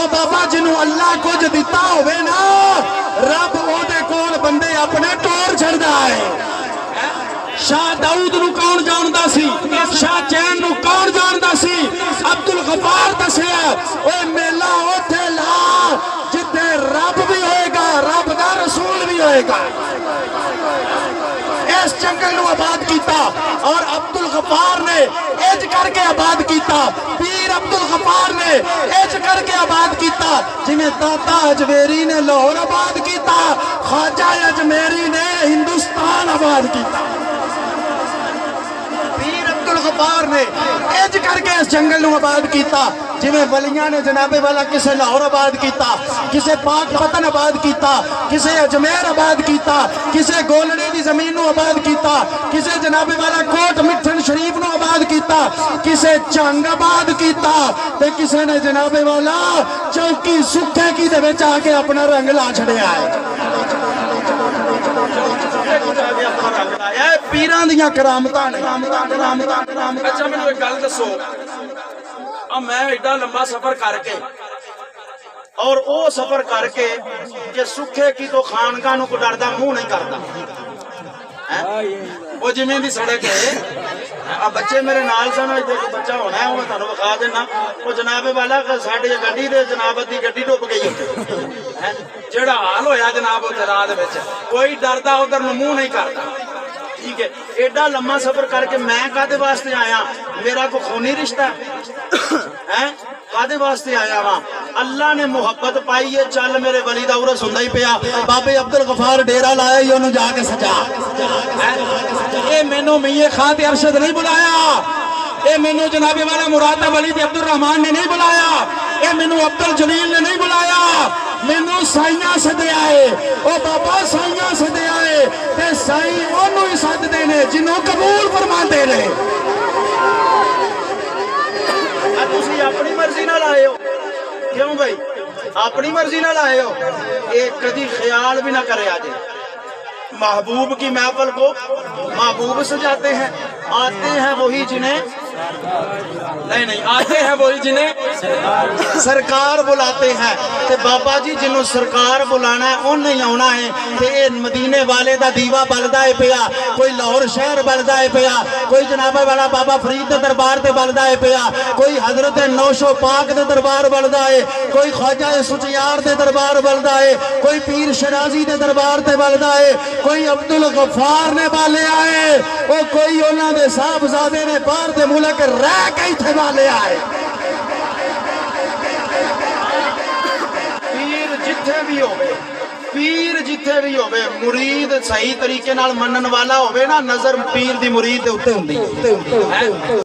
बाबा जिन्हों अल्लाह कुछ दिता होवे ना रब ओदे कोल बंदे अपने टोर छड़दा है। शाह दाऊद नूं कौन जानदा सी, शाह चैन नूं कौन जानदा सी, अब्दुल गफार दसिया ओए मेला ओथे ला जिथे रब भी होएगा, रब दा रसूल भी होएगा। इस जंगल नूं आबाद कीता और अब्दुल गफार ने इज करके आबाद कीता, पीर अब्दुल गफार ने इज करके आबाद कीता जिवें दाता अजमेरी ने लाहौर आबाद कीता, ख्वाजा अजमेरी ने हिंदुस्तान आबाद किया। गफार ने इज करके इस जंगल नूं आबाद किया जिवें वलियां ने जनाबे वाला किसे लाहौर आबाद किया, किसे पाकपतन आबाद किया, किसे अजमेर आबाद किया, किसे गोलड़े की जमीन नूं आबाद किया, किसे जनाबे वाला कोट मिठन शरीफ नूं आबाद किया, किसे चंग आबाद किया ते किसे ने जनाबे वाला चौकी सुखे की दे विच आके अपना रंग ला छड़िया है। पीरां दियां करामतां ने। अच्छा मैनूं एक गल दसो, मैं एडा लंबा सफर करके और वो सफर करके जे सुखे की तो खानगा नूं कोई डरदा मुंह नहीं करता, वो जिवें दी सड़क है। बच्चे मेरे नाल सन, इत्थे कोई बच्चा होना है, मैं तुहानूं विखा देना। वो जनाबे वाला साडी गड्डी दे जनाब दी गड्डी डुब गई उत्थे, जेड़ा हाल होया जनाब उत्थे रात विच, कोई डरदा उधर नूं मुंह नहीं करता। ठीक है, एडा लम्मा सफर करके मैं कादे वास्ते आया? मेरा को खूनी रिश्ता है? कादे वास्ते आया वहां? अल्लाह ने मुहब्बत पाई है, चल मेरे वली दा उरस हुंदा ही पिया, बाबे अब्दुल गफार डेरा लाया ही ओनू जाके सजा। ये मैनू मियां खां ते अरशद नहीं बुलाया, ये मैनू जनाबे वाला मुरादा वली ते अब्दुल रहमान ने नहीं बुलाया, ये मैनू अब्दुल जलील ने नहीं बुलाया, मैनू साइयां सदया है। ओ बाबा साइयां सदया है ते साई ओनू ही सददे ने जिन्हों कबूल फरमाते ने। तुसी अपनी मर्जी नाल आए हो, क्यों भाई अपनी मर्जी नाल आए हो? एक कभी ख्याल भी ना करे आज महबूब की महफिल को महबूब सजाते हैं। आते हैं वही जिन्हें नहीं आते हैं वही जिन्हें सरकार बुलाते हैं। ते बाबा जी जिन्हों सरकार बुलाना है उन नहीं आना है। ते मदीने वाले दा दीवा बलदा है पिया, कोई लाहौर शहर बलदा है पिया, कोई जनाबे वाला बाबा फरीद दे दरबार ते बलदा है पिया, कोई हजरत नौशो पाक दे दरबार बलदा है, कोई ख्वाजा सुचियार दे दरबार बलदा है, कोई पीर शराजी दे दरबार ते बलदा है, कोई अब्दुल गफार ने बाले आए, वो कोई उन्होंने दे साहबजादे ने बाहर दे मुल्क रह के इत्थे वाले आए। पीर जिथे भी होवे, पीर जिथे भी होवे, मुरीद सही तरीके नाल मनन वाला होवे ना, नजर पीर दी मुरीद दे उत्ते हुंदी है।